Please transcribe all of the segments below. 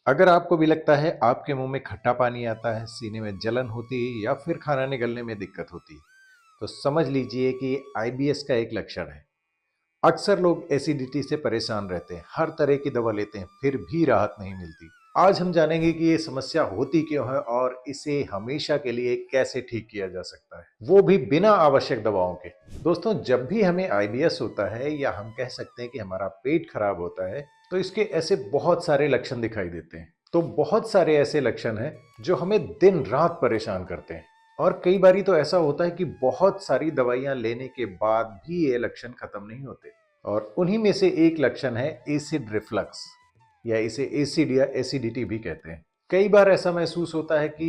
अगर आपको भी लगता है आपके मुंह में खट्टा पानी आता है, सीने में जलन होती है या फिर खाना निगलने में दिक्कत होती है, तो समझ लीजिए कि आईबीएस का एक लक्षण है। अक्सर लोग एसिडिटी से परेशान रहते हैं, हर तरह की दवा लेते हैं, फिर भी राहत नहीं मिलती। आज हम जानेंगे कि ये समस्या होती क्यों है और इसे हमेशा के लिए कैसे ठीक किया जा सकता है, वो भी बिना आवश्यक दवाओं के। दोस्तों, जब भी हमें आईबीएस होता है या हम कह सकते हैं कि हमारा पेट खराब होता है, तो इसके ऐसे बहुत सारे लक्षण दिखाई देते हैं। तो बहुत सारे ऐसे लक्षण हैं जो हमें दिन रात परेशान करते हैं, और कई बारी तो ऐसा होता है कि बहुत सारी दवाइयां लेने के बाद भी ये लक्षण खत्म नहीं होते। और उन्हीं में से एक लक्षण है एसिड रिफ्लक्स, या इसे एसिड या एसिडिटी भी कहते हैं। कई बार ऐसा महसूस होता है कि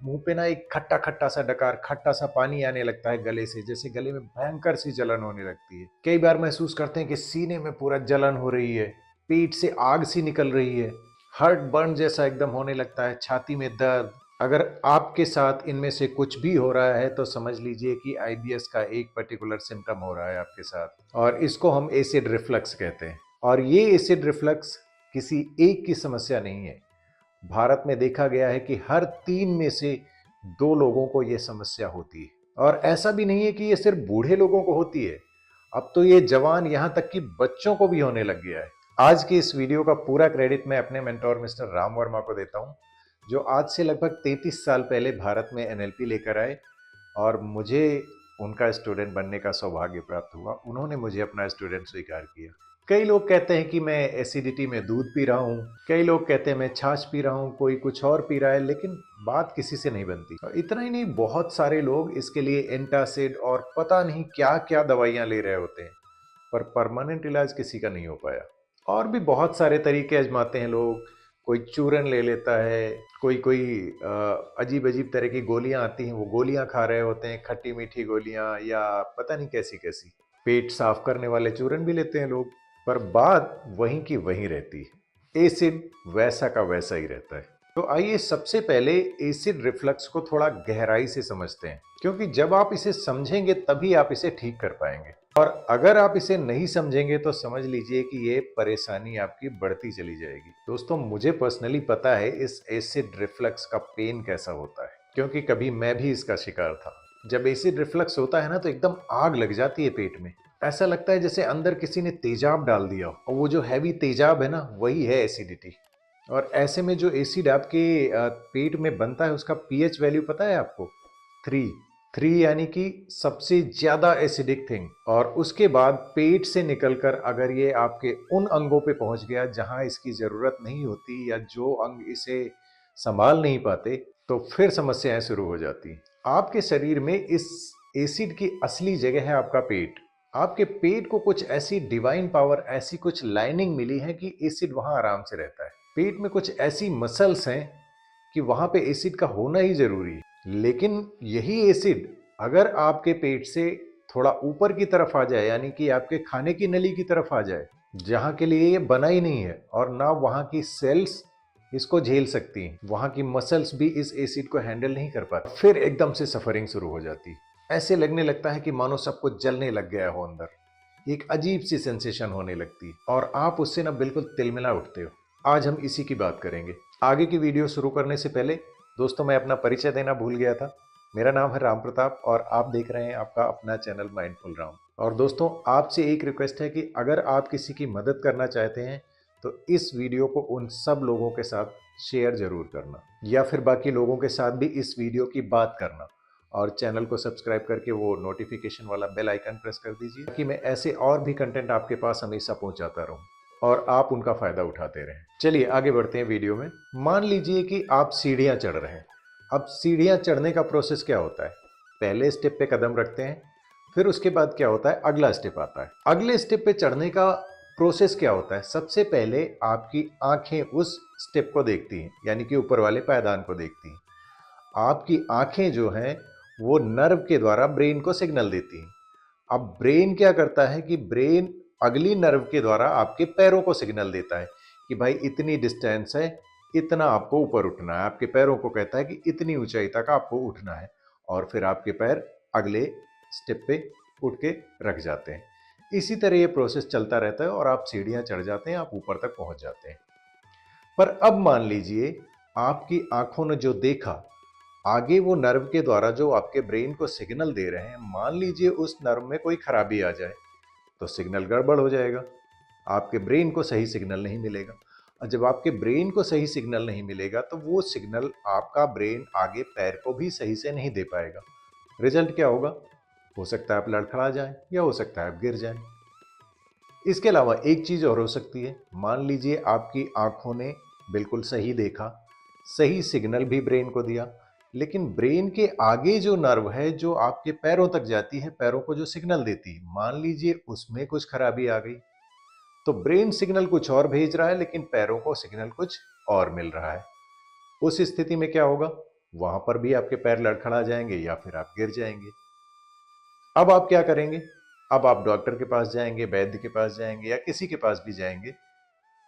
मुंह पे ना एक खट्टा खट्टा सा डकार, खट्टा सा पानी आने लगता है गले से, जैसे गले में भयंकर सी जलन होने लगती है। कई बार महसूस करते हैं कि सीने में पूरा जलन हो रही है, पेट से आग सी निकल रही है, हार्ट बर्न जैसा एकदम होने लगता है, छाती में दर्द। अगर आपके साथ इनमें से कुछ भी हो रहा है तो समझ लीजिए कि आईबीएस का एक पर्टिकुलर सिम्टम हो रहा है आपके साथ, और इसको हम एसिड रिफ्लक्स कहते हैं। और ये एसिड रिफ्लक्स किसी एक की समस्या नहीं है। भारत में देखा गया है कि हर 3 में से 2 लोगों को ये समस्या होती है। और ऐसा भी नहीं है कि ये सिर्फ बूढ़े लोगों को होती है, अब तो ये जवान, यहां तक कि बच्चों को भी होने लग गया है। आज की इस वीडियो का पूरा क्रेडिट मैं अपने मेंटोर मिस्टर राम वर्मा को देता हूं, जो आज से लगभग 33 साल पहले भारत में एनएलपी लेकर आए, और मुझे उनका स्टूडेंट बनने का सौभाग्य प्राप्त हुआ। उन्होंने मुझे अपना स्टूडेंट स्वीकार किया। कई लोग कहते हैं कि मैं एसिडिटी में दूध पी रहा हूँ, कई लोग कहते हैं मैं छाछ पी रहा हूँ, कोई कुछ और पी रहा है, लेकिन बात किसी से नहीं बनती। और इतना ही नहीं, बहुत सारे लोग इसके लिए एंटासिड और पता नहीं क्या क्या दवाइयाँ ले रहे होते हैं, पर परमानेंट इलाज किसी का नहीं हो पाया। और भी बहुत सारे तरीके आजमाते हैं लोग। कोई चूरन ले लेता है, कोई कोई अजीब अजीब तरह की गोलियां आती हैं, वो गोलियां खा रहे होते हैं, खट्टी मीठी गोलियां, या पता नहीं कैसी कैसी। पेट साफ करने वाले चूरन भी लेते हैं लोग, पर बात वहीं की वहीं रहती है। एसिड वैसा का वैसा ही रहता है। तो आइए सबसे पहले एसिड रिफ्लक्स को थोड़ा गहराई से समझते हैं, क्योंकि जब आप इसे समझेंगे तभी आप इसे ठीक कर पाएंगे। और अगर आप इसे नहीं समझेंगे तो समझ लीजिए कि ये परेशानी आपकी बढ़ती चली जाएगी। दोस्तों, मुझे पर्सनली पता है इस एसिड रिफ्लक्स का पेन कैसा होता है, क्योंकि कभी मैं भी इसका शिकार था। जब एसिड रिफ्लक्स होता है ना, तो एकदम आग लग जाती है पेट में। ऐसा लगता है जैसे अंदर किसी ने तेजाब डाल दिया हो, और वो जो हैवी तेजाब है ना, वही है एसिडिटी। और ऐसे में जो एसिड आपके पेट में बनता है, उसका पीएच वैल्यू पता है आपको? 3। 3 यानी कि सबसे ज्यादा एसिडिक थिंग। और उसके बाद पेट से निकलकर अगर ये आपके उन अंगों पे पहुंच गया जहां इसकी जरूरत नहीं होती, या जो अंग इसे संभाल नहीं पाते, तो फिर समस्याएं शुरू हो जाती हैं। आपके शरीर में इस एसिड की असली जगह है आपका पेट। आपके पेट को कुछ ऐसी डिवाइन पावर, ऐसी कुछ लाइनिंग मिली है कि एसिड वहां आराम से रहता है। पेट में कुछ ऐसी मसल्स हैं कि वहां पे एसिड का होना ही जरूरी है। लेकिन यही एसिड अगर आपके पेट से थोड़ा ऊपर की तरफ आ जाए, यानी कि आपके खाने की नली की तरफ आ जाए, जहां के लिए ये बना ही नहीं है, और ना वहां की सेल्स इसको झेल सकती हैं, वहां की मसल्स भी इस एसिड को हैंडल नहीं कर पाती, फिर एकदम से सफरिंग शुरू हो जाती है। ऐसे लगने लगता है कि मानो सब कुछ जलने लग गया हो अंदर। एक अजीब सी सेंसेशन होने लगती है, और आप उससे ना बिल्कुल तिलमिला उठते हो। आज हम इसी की बात करेंगे। आगे की वीडियो शुरू करने से पहले दोस्तों, मैं अपना परिचय देना भूल गया था। मेरा नाम है राम प्रताप, और आप देख रहे हैं आपका अपना चैनल माइंडफुल राम। और दोस्तों, आपसे एक रिक्वेस्ट है कि अगर आप किसी की मदद करना चाहते हैं तो इस वीडियो को उन सब लोगों के साथ शेयर जरूर करना, या फिर बाकी लोगों के साथ भी इस वीडियो की बात करना। और चैनल को सब्सक्राइब करके वो नोटिफिकेशन वाला बेल आइकन प्रेस कर दीजिए, ताकि मैं ऐसे और भी कंटेंट आपके पास हमेशा पहुंचाता रहूं और आप उनका फायदा उठाते रहें। चलिए आगे बढ़ते हैं वीडियो में। मान लीजिए कि आप सीढ़ियां चढ़ रहे हैं। अब सीढ़ियां चढ़ने का प्रोसेस क्या होता है? पहले स्टेप पे कदम रखते हैं, फिर उसके बाद क्या होता है, अगला स्टेप आता है। अगले स्टेप पे चढ़ने का प्रोसेस क्या होता है? सबसे पहले आपकी आंखें उस स्टेप को देखती हैं, यानी कि ऊपर वाले पायदान को देखती हैं। आपकी आंखें जो हैं वो नर्व के द्वारा ब्रेन को सिग्नल देती हैं। अब ब्रेन क्या करता है कि ब्रेन अगली नर्व के द्वारा आपके पैरों को सिग्नल देता है कि भाई इतनी डिस्टेंस है, इतना आपको ऊपर उठना है। आपके पैरों को कहता है कि इतनी ऊंचाई तक आपको उठना है, और फिर आपके पैर अगले स्टेप पे उठ के रख जाते हैं। इसी तरह ये प्रोसेस चलता रहता है और आप सीढ़ियां चढ़ जाते हैं, आप ऊपर तक पहुंच जाते हैं। पर अब मान लीजिए आपकी आंखों ने जो देखा, आगे वो नर्व के द्वारा जो आपके ब्रेन को सिग्नल दे रहे हैं, मान लीजिए उस नर्व में कोई खराबी आ जाए तो सिग्नल गड़बड़ हो जाएगा, आपके ब्रेन को सही सिग्नल नहीं मिलेगा। और जब आपके ब्रेन को सही सिग्नल नहीं मिलेगा तो वो सिग्नल आपका ब्रेन आगे पैर को भी सही से नहीं दे पाएगा। रिजल्ट क्या होगा? हो सकता है आप लड़खड़ा जाएं या हो सकता है आप गिर जाएं। इसके अलावा एक चीज और हो सकती है, मान लीजिए आपकी आंखों ने बिल्कुल सही देखा, सही सिग्नल भी ब्रेन को दिया, लेकिन ब्रेन के आगे जो नर्व है जो आपके पैरों तक जाती है, पैरों को जो सिग्नल देती है, मान लीजिए उसमें कुछ खराबी आ गई, तो ब्रेन सिग्नल कुछ और भेज रहा है लेकिन पैरों को सिग्नल कुछ और मिल रहा है। उस स्थिति में क्या होगा? वहां पर भी आपके पैर लड़खड़ा जाएंगे या फिर आप गिर जाएंगे। अब आप क्या करेंगे? अब आप डॉक्टर के पास जाएंगे, वैद्य के पास जाएंगे या किसी के पास भी जाएंगे।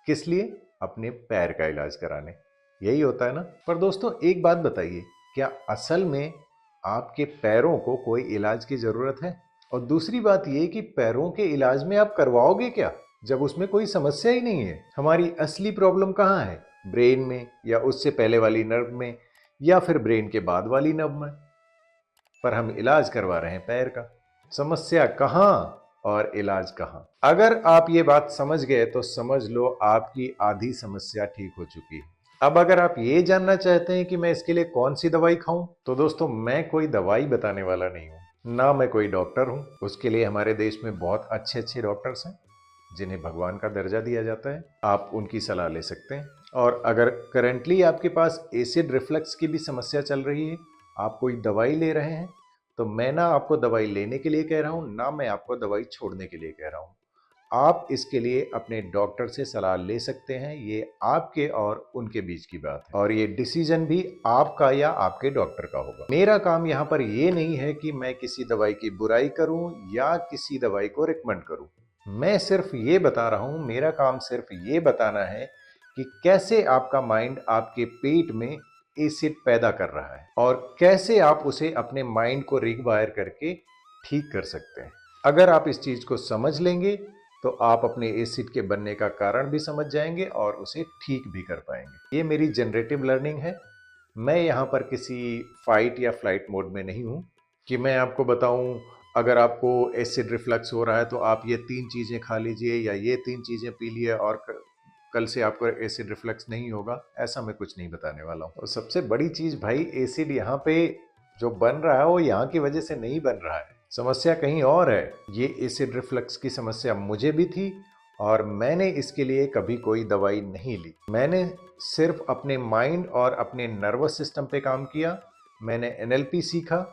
किस लिए? अपने पैर का इलाज कराने। यही होता है ना। पर दोस्तों एक बात बताइए, क्या असल में आपके पैरों को कोई इलाज की जरूरत है? और दूसरी बात यह कि पैरों के इलाज में आप करवाओगे क्या जब उसमें कोई समस्या ही नहीं है? हमारी असली प्रॉब्लम कहाँ है? ब्रेन में या उससे पहले वाली नर्व में या फिर ब्रेन के बाद वाली नर्व में? पर हम इलाज करवा रहे हैं पैर का। समस्या कहां और इलाज कहां? अगर आप ये बात समझ गए तो समझ लो आपकी आधी समस्या ठीक हो चुकी है। अब अगर आप ये जानना चाहते हैं कि मैं इसके लिए कौन सी दवाई खाऊं, तो दोस्तों मैं कोई दवाई बताने वाला नहीं हूं, ना मैं कोई डॉक्टर हूं। उसके लिए हमारे देश में बहुत अच्छे अच्छे डॉक्टर्स हैं जिन्हें भगवान का दर्जा दिया जाता है, आप उनकी सलाह ले सकते हैं। और अगर करंटली आपके पास एसिड रिफ्लक्स की भी समस्या चल रही है, आप कोई दवाई ले रहे हैं, तो मैं ना आपको दवाई लेने के लिए कह रहा हूं, ना मैं आपको दवाई छोड़ने के लिए कह रहा हूं। आप इसके लिए अपने डॉक्टर से सलाह ले सकते हैं, ये आपके और उनके बीच की बात है और ये डिसीजन भी आपका या आपके डॉक्टर का होगा। मेरा काम यहाँ पर ये नहीं है कि मैं किसी दवाई की बुराई करूं या किसी दवाई को रिकमेंड करूं। मैं सिर्फ ये बता रहा हूं, मेरा काम सिर्फ ये बताना है कि कैसे आपका माइंड आपके पेट में एसिड पैदा कर रहा है और कैसे आप उसे अपने माइंड को रिवायर करके ठीक कर सकते हैं। अगर आप इस चीज को समझ लेंगे तो आप अपने एसिड के बनने का कारण भी समझ जाएंगे और उसे ठीक भी कर पाएंगे। ये मेरी जनरेटिव लर्निंग है। मैं यहाँ पर किसी फाइट या फ्लाइट मोड में नहीं हूँ कि मैं आपको बताऊं अगर आपको एसिड रिफ्लक्स हो रहा है तो आप ये 3 चीजें खा लीजिए या ये 3 चीजें पी लिए और कल से आपको एसिड रिफ्लक्स नहीं होगा। ऐसा मैं कुछ नहीं बताने वाला हूँ। और सबसे बड़ी चीज भाई, एसिड यहाँ पे जो बन रहा है वो यहाँ की वजह से नहीं बन रहा है, समस्या कहीं और है। ये एसिड रिफ्लक्स की समस्या मुझे भी थी और मैंने इसके लिए कभी कोई दवाई नहीं ली। मैंने सिर्फ अपने माइंड और अपने नर्वस सिस्टम पे काम किया। मैंने एनएलपी सीखा।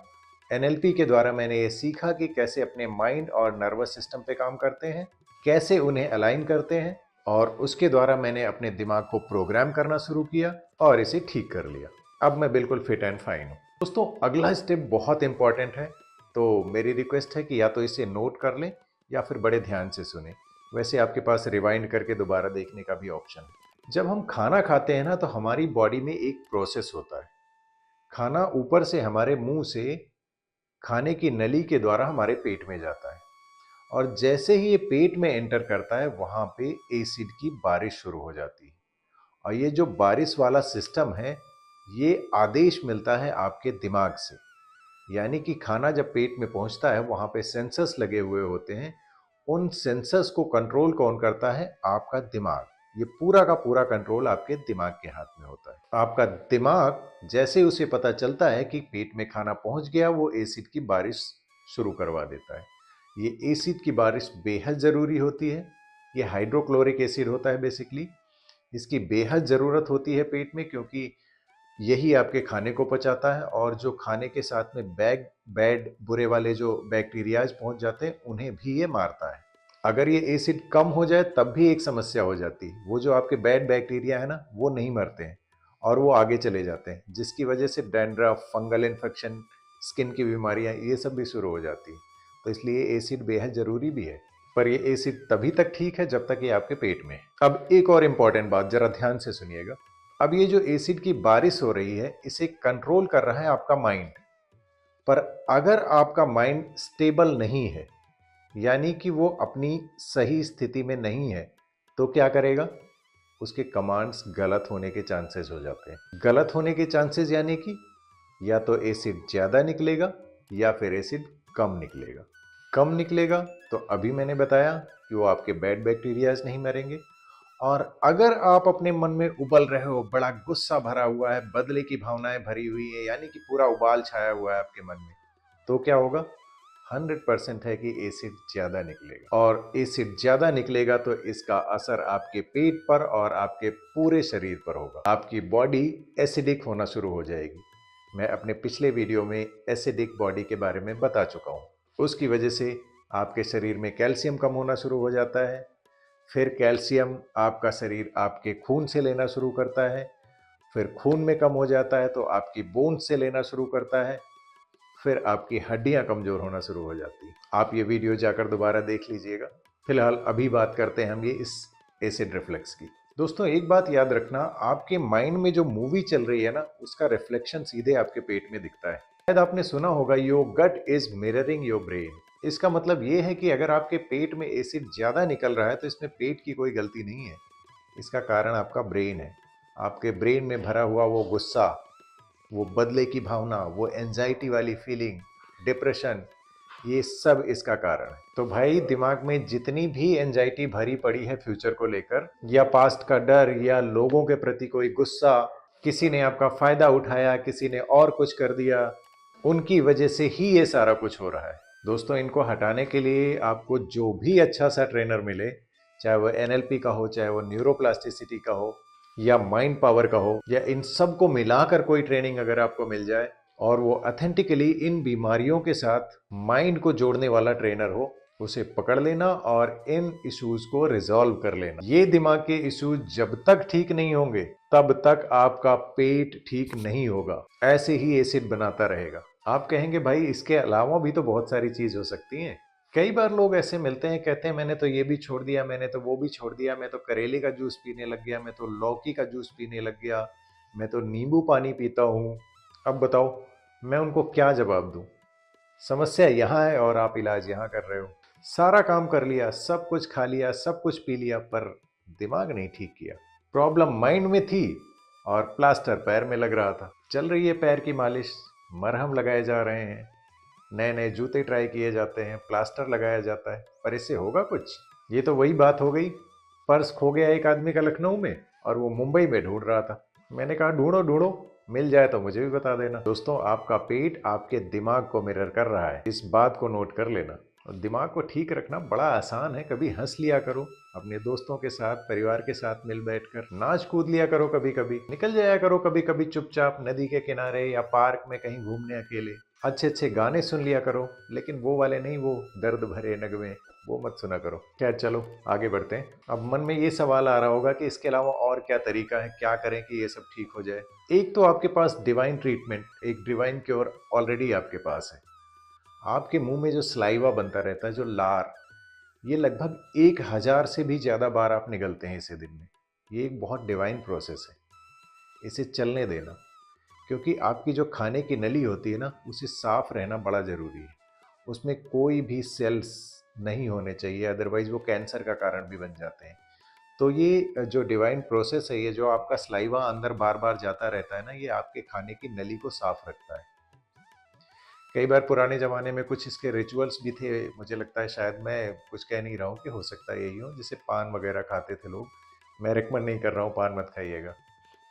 एनएलपी के द्वारा मैंने ये सीखा कि कैसे अपने माइंड और नर्वस सिस्टम पे काम करते हैं, कैसे उन्हें अलाइन करते हैं, और उसके द्वारा मैंने अपने दिमाग को प्रोग्राम करना शुरू किया और इसे ठीक कर लिया। अब मैं बिल्कुल फिट एंड फाइन हूँ। दोस्तों अगला स्टेप बहुत इंपॉर्टेंट है, तो मेरी रिक्वेस्ट है कि या तो इसे नोट कर लें या फिर बड़े ध्यान से सुने। वैसे आपके पास रिवाइंड करके दोबारा देखने का भी ऑप्शन है। जब हम खाना खाते हैं ना तो हमारी बॉडी में एक प्रोसेस होता है। खाना ऊपर से हमारे मुंह से खाने की नली के द्वारा हमारे पेट में जाता है और जैसे ही ये पेट में एंटर करता है वहां पे एसिड की बारिश शुरू हो जाती है। और ये जो बारिश वाला सिस्टम है, ये आदेश मिलता है आपके दिमाग से। यानी कि खाना जब पेट में पहुंचता है वहां पे सेंसर्स लगे हुए होते हैं। उन सेंसर्स को कंट्रोल कौन करता है? आपका दिमाग। ये पूरा का पूरा कंट्रोल आपके दिमाग के हाथ में होता है। आपका दिमाग जैसे उसे पता चलता है कि पेट में खाना पहुंच गया, वो एसिड की बारिश शुरू करवा देता है। ये एसिड की बारिश बेहद ज़रूरी होती है। ये हाइड्रोक्लोरिक एसिड होता है बेसिकली। इसकी बेहद ज़रूरत होती है पेट में, क्योंकि यही आपके खाने को पचाता है और जो खाने के साथ में बैड बुरे वाले जो बैक्टीरियाज पहुंच जाते हैं उन्हें भी ये मारता है। अगर ये एसिड कम हो जाए तब भी एक समस्या हो जाती है। वो जो आपके बैड बैक्टीरिया है ना, वो नहीं मरते हैं और वो आगे चले जाते हैं, जिसकी वजह से डैंड्रफ, फंगल इन्फेक्शन, स्किन की बीमारियां, ये सब भी शुरू हो जाती है। तो इसलिए एसिड बेहद ज़रूरी भी है। पर ये एसिड तभी तक ठीक है जब तक ये आपके पेट में है। अब एक और इम्पॉर्टेंट बात, जरा ध्यान से सुनिएगा। अब ये जो एसिड की बारिश हो रही है, इसे कंट्रोल कर रहा है आपका माइंड। पर अगर आपका माइंड स्टेबल नहीं है, यानी कि वो अपनी सही स्थिति में नहीं है, तो क्या करेगा? उसके कमांड्स गलत होने के चांसेस हो जाते हैं। गलत होने के चांसेस यानी कि या तो एसिड ज़्यादा निकलेगा या फिर एसिड कम निकलेगा। कम निकलेगा तो अभी मैंने बताया कि वो आपके बैड बैक्टीरियाज नहीं मरेंगे। और अगर आप अपने मन में उबल रहे हो, बड़ा गुस्सा भरा हुआ है, बदले की भावनाएं भरी हुई है, यानी कि पूरा उबाल छाया हुआ है आपके मन में, तो क्या होगा? 100% है कि एसिड ज्यादा निकलेगा। और एसिड ज्यादा निकलेगा तो इसका असर आपके पेट पर और आपके पूरे शरीर पर होगा। आपकी बॉडी एसिडिक होना शुरू हो जाएगी। मैं अपने पिछले वीडियो में एसिडिक बॉडी के बारे में बता चुका हूँ। उसकी वजह से आपके शरीर में कैल्शियम कम होना शुरू हो जाता है। फिर कैल्शियम आपका शरीर आपके खून से लेना शुरू करता है। फिर खून में कम हो जाता है तो आपकी बोन से लेना शुरू करता है। फिर आपकी हड्डियां कमजोर होना शुरू हो जाती है। आप ये वीडियो जाकर दोबारा देख लीजिएगा। फिलहाल अभी बात करते हैं हम ये इस एसिड रिफ्लेक्स की। दोस्तों एक बात याद रखना, आपके माइंड में जो मूवी चल रही है ना, उसका रिफ्लेक्शन सीधे आपके पेट में दिखता है। शायद आपने सुना होगा, your gut is mirroring your brain. इसका मतलब ये है कि अगर आपके पेट में एसिड ज्यादा निकल रहा है तो इसमें पेट की कोई गलती नहीं है। इसका कारण आपका ब्रेन है। आपके ब्रेन में भरा हुआ वो गुस्सा, वो बदले की भावना, वो एंजाइटी वाली फीलिंग, डिप्रेशन, ये सब इसका कारण है। तो भाई दिमाग में जितनी भी एंजाइटी भरी पड़ी है फ्यूचर को लेकर, या पास्ट का डर, या लोगों के प्रति कोई गुस्सा, किसी ने आपका फायदा उठाया, किसी ने और कुछ कर दिया, उनकी वजह से ही ये सारा कुछ हो रहा है। दोस्तों इनको हटाने के लिए आपको जो भी अच्छा सा ट्रेनर मिले, चाहे वो एनएलपी का हो, चाहे वो न्यूरोप्लास्टिसिटी का हो, या माइंड पावर का हो, या इन सब को मिलाकर कोई ट्रेनिंग अगर आपको मिल जाए और वो ऑथेंटिकली इन बीमारियों के साथ माइंड को जोड़ने वाला ट्रेनर हो, उसे पकड़ लेना और इन इश्यूज को रिजॉल्व कर लेना। ये दिमाग के इश्यूज जब तक ठीक नहीं होंगे तब तक आपका पेट ठीक नहीं होगा, ऐसे ही एसिड बनाता रहेगा। आप कहेंगे भाई इसके अलावा भी तो बहुत सारी चीज हो सकती हैं। कई बार लोग ऐसे मिलते हैं, कहते हैं मैंने तो ये भी छोड़ दिया, मैंने तो वो भी छोड़ दिया, मैं तो करेले का जूस पीने लग गया, मैं तो लौकी का जूस पीने लग गया, मैं तो नींबू पानी पीता हूँ। अब बताओ मैं उनको क्या जवाब दूं? समस्या यहाँ है और आप इलाज यहाँ कर रहे हो। सारा काम कर लिया, सब कुछ खा लिया, सब कुछ पी लिया, पर दिमाग नहीं ठीक किया। प्रॉब्लम माइंड में थी और प्लास्टर पैर में लग रहा था। चल रही है पैर की मालिश, मरहम लगाए जा रहे हैं, नए नए जूते ट्राई किए जाते हैं, प्लास्टर लगाया जाता है, पर इससे होगा कुछ? ये तो वही बात हो गई, पर्स खो गया एक आदमी का लखनऊ में और वो मुंबई में ढूंढ रहा था। मैंने कहा ढूंढो ढूंढो, मिल जाए तो मुझे भी बता देना। दोस्तों आपका पेट आपके दिमाग को मिरर कर रहा है, इस बात को नोट कर लेना। और दिमाग को ठीक रखना बड़ा आसान है। कभी हंस लिया करो, अपने दोस्तों के साथ, परिवार के साथ मिल बैठकर नाच कूद लिया करो, कभी कभी निकल जाया करो, कभी कभी चुपचाप नदी के किनारे या पार्क में कहीं घूमने अकेले। अच्छे अच्छे गाने सुन लिया करो, लेकिन वो वाले नहीं, वो दर्द भरे नगमे, वो मत सुना करो। खैर चलो आगे बढ़ते हैं। अब मन में ये सवाल आ रहा होगा कि इसके अलावा और क्या तरीका है, क्या करें कि ये सब ठीक हो जाए। एक तो आपके पास डिवाइन ट्रीटमेंट, एक डिवाइन क्योर ऑलरेडी आपके पास है। आपके मुंह में जो स्लाइवा बनता रहता है, जो लार, ये लगभग 1000 से भी ज्यादा बार आप निगलते हैं इसे दिन में। ये एक बहुत डिवाइन प्रोसेस है, इसे चलने देना। क्योंकि आपकी जो खाने की नली होती है ना, उसे साफ रहना बड़ा जरूरी है। उसमें कोई भी सेल्स नहीं होने चाहिए, अदरवाइज वो कैंसर का कारण भी बन जाते हैं। तो ये जो डिवाइन प्रोसेस है, ये जो आपका स्लाइवा अंदर बार बार जाता रहता है ना, ये आपके खाने की नली को साफ रखता है। कई बार पुराने ज़माने में कुछ इसके रिचुअल्स भी थे, मुझे लगता है, शायद मैं कुछ कह नहीं रहा हूँ कि हो सकता है यही हो, जैसे पान वगैरह खाते थे लोग। मैं रिकमेंड नहीं कर रहा हूँ, पान मत खाइएगा।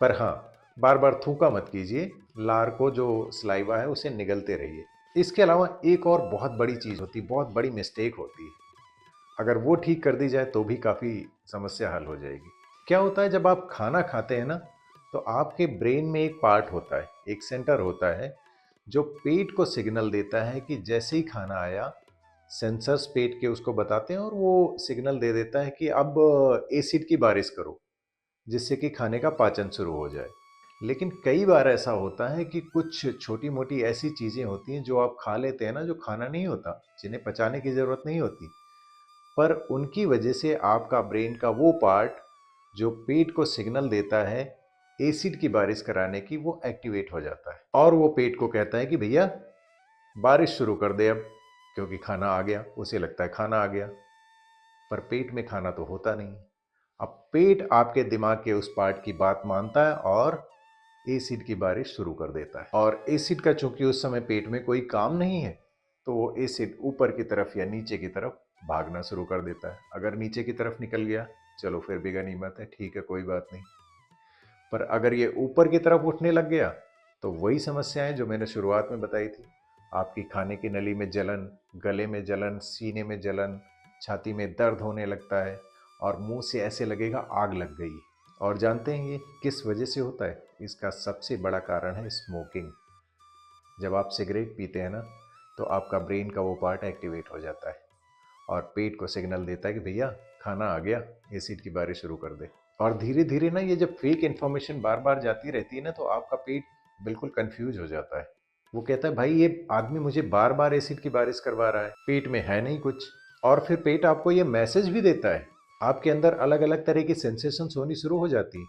पर हाँ, बार बार थूका मत कीजिए, लार को जो स्लाइवा है उसे निगलते रहिए। इसके अलावा एक और बहुत बड़ी चीज़ होती है, बहुत बड़ी मिस्टेक होती है, अगर वो ठीक कर दी जाए तो भी काफ़ी समस्या हल हो जाएगी। क्या होता है, जब आप खाना खाते हैं ना, तो आपके ब्रेन में एक पार्ट होता है, एक सेंटर होता है, जो पेट को सिग्नल देता है कि जैसे ही खाना आया, सेंसर्स पेट के उसको बताते हैं और वो सिग्नल दे देता है कि अब एसिड की बारिश करो, जिससे कि खाने का पाचन शुरू हो जाए। लेकिन कई बार ऐसा होता है कि कुछ छोटी मोटी ऐसी चीज़ें होती हैं जो आप खा लेते हैं ना, जो खाना नहीं होता, जिन्हें पचाने की ज़रूरत नहीं होती, पर उनकी वजह से आपका ब्रेन का वो पार्ट जो पेट को सिग्नल देता है एसिड की बारिश कराने की, वो एक्टिवेट हो जाता है और वो पेट को कहता है कि भैया बारिश शुरू कर दे अब, क्योंकि खाना आ गया। उसे लगता है खाना आ गया, पर पेट में खाना तो होता नहीं। अब पेट आपके दिमाग के उस पार्ट की बात मानता है और एसिड की बारिश शुरू कर देता है। और एसिड का चूंकि उस समय पेट में कोई काम नहीं है, तो वो एसिड ऊपर की तरफ या नीचे की तरफ भागना शुरू कर देता है। अगर नीचे की तरफ निकल गया, चलो फिर भी गनीमत है, ठीक है, कोई बात नहीं। पर अगर ये ऊपर की तरफ उठने लग गया, तो वही समस्याएं जो मैंने शुरुआत में बताई थी। आपकी खाने की नली में जलन, गले में जलन, सीने में जलन, छाती में दर्द होने लगता है और मुंह से ऐसे लगेगा आग लग गई। और जानते हैं ये किस वजह से होता है? इसका सबसे बड़ा कारण है स्मोकिंग। जब आप सिगरेट पीते हैं ना, तो आपका ब्रेन का वो पार्ट एक्टिवेट हो जाता है और पेट को सिग्नल देता है कि भैया खाना आ गया, एसिड की बारिश शुरू कर दे। और धीरे धीरे ना ये जब फेक इन्फॉर्मेशन बार बार जाती रहती है ना, तो आपका पेट बिल्कुल कंफ्यूज हो जाता है। वो कहता है भाई ये आदमी मुझे बार बार एसिड की बारिश करवा रहा है, पेट में है नहीं कुछ। और फिर पेट आपको ये मैसेज भी देता है, आपके अंदर अलग अलग तरह की सेंसेशंस होनी शुरू हो जाती हैं,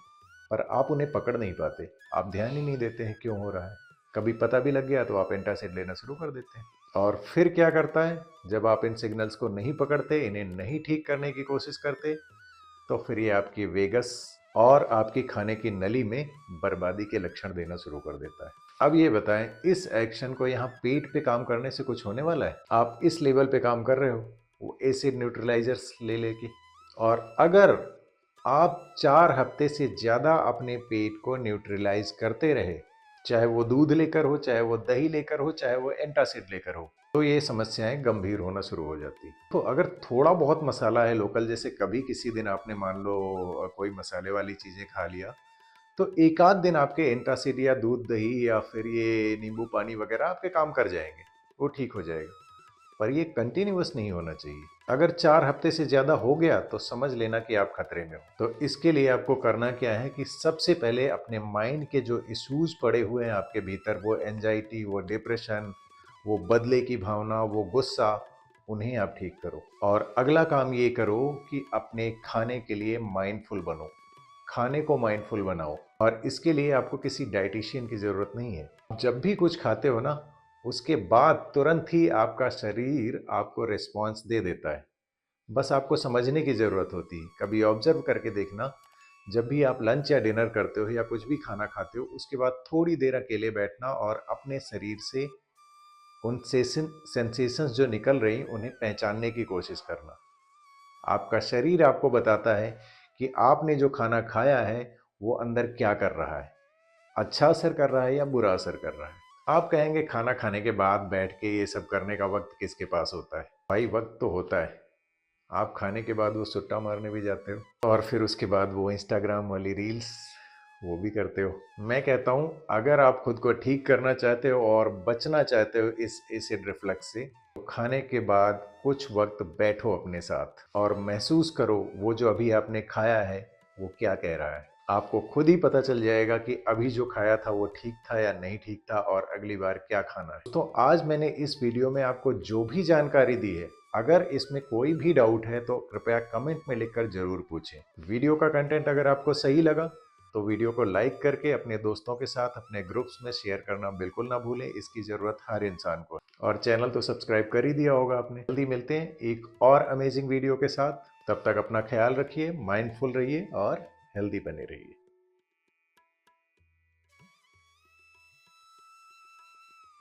पर आप उन्हें पकड़ नहीं पाते, आप ध्यान ही नहीं देते हैं क्यों हो रहा है। कभी पता भी लग गया तो आप एंटासिड लेना शुरू कर देते हैं। और फिर क्या करता है, जब आप इन सिग्नल्स को नहीं पकड़ते, इन्हें नहीं ठीक करने की कोशिश करते, तो फिर ये आपकी वेगस और आपकी खाने की नली में बर्बादी के लक्षण देना शुरू कर देता है। अब ये बताएं, इस एक्शन को यहाँ पेट पे काम करने से कुछ होने वाला है? आप इस लेवल पे काम कर रहे हो, वो एसिड न्यूट्रलाइजर्स ले लेके। और अगर आप 4 हफ्ते से ज़्यादा अपने पेट को न्यूट्रलाइज करते रहे, चाहे वो दूध लेकर हो, चाहे वो दही लेकर हो, चाहे वो एंटासिड लेकर हो, तो ये समस्याएं गंभीर होना शुरू हो जाती। तो अगर थोड़ा बहुत मसाला है लोकल, जैसे कभी किसी दिन आपने मान लो कोई मसाले वाली चीज़ें खा लिया, तो एक आध दिन आपके एंटासिड या दूध दही या फिर ये नींबू पानी वगैरह आपके काम कर जाएंगे, वो ठीक हो जाएगा। पर ये कंटिन्यूअस नहीं होना चाहिए। अगर 4 हफ्ते से ज़्यादा हो गया तो समझ लेना कि आप खतरे में हो। तो इसके लिए आपको करना क्या है कि सबसे पहले अपने माइंड के जो इश्यूज पड़े हुए हैं आपके भीतर, वो एंजाइटी, वो डिप्रेशन, वो बदले की भावना, वो गुस्सा, उन्हें आप ठीक करो। और अगला काम ये करो कि अपने खाने के लिए माइंडफुल बनो, खाने को माइंडफुल बनाओ। और इसके लिए आपको किसी डाइटिशियन की ज़रूरत नहीं है। जब भी कुछ खाते हो ना, उसके बाद तुरंत ही आपका शरीर आपको रिस्पॉन्स दे देता है। बस आपको समझने की ज़रूरत होती है। कभी ऑब्जर्व करके देखना, जब भी आप लंच या डिनर करते हो या कुछ भी खाना खाते हो, उसके बाद थोड़ी देर अकेले बैठना और अपने शरीर से उन सेंसेशंस जो निकल रही उन्हें पहचानने की कोशिश करना। आपका शरीर आपको बताता है कि आपने जो खाना खाया है वो अंदर क्या कर रहा है, अच्छा असर कर रहा है या बुरा असर कर रहा है। आप कहेंगे खाना खाने के बाद बैठ के ये सब करने का वक्त किसके पास होता है? भाई वक्त तो होता है। आप खाने के बाद वो सुट्टा मारने भी जाते हो और फिर उसके बाद वो इंस्टाग्राम वाली रील्स वो भी करते हो। मैं कहता हूँ अगर आप खुद को ठीक करना चाहते हो और बचना चाहते हो इस एसिड रिफ्लक्स से, तो खाने के बाद कुछ वक्त बैठो अपने साथ और महसूस करो वो जो अभी आपने खाया है वो क्या कह रहा है। आपको खुद ही पता चल जाएगा कि अभी जो खाया था वो ठीक था या नहीं ठीक था और अगली बार क्या खाना है। तो आज मैंने इस वीडियो में आपको जो भी जानकारी दी है, अगर इसमें कोई भी डाउट है तो कृपया कमेंट में लिखकर जरूर पूछें। वीडियो का कंटेंट अगर आपको सही लगा तो वीडियो को लाइक करके अपने दोस्तों के साथ अपने ग्रुप्स में शेयर करना बिल्कुल ना भूलें, इसकी ज़रूरत हर इंसान को। और चैनल तो सब्सक्राइब कर ही दिया होगा आपने। जल्दी मिलते हैं एक और अमेजिंग वीडियो के साथ। तब तक अपना ख्याल रखिए, माइंडफुल रहिए और हेल्दी बने रहिए।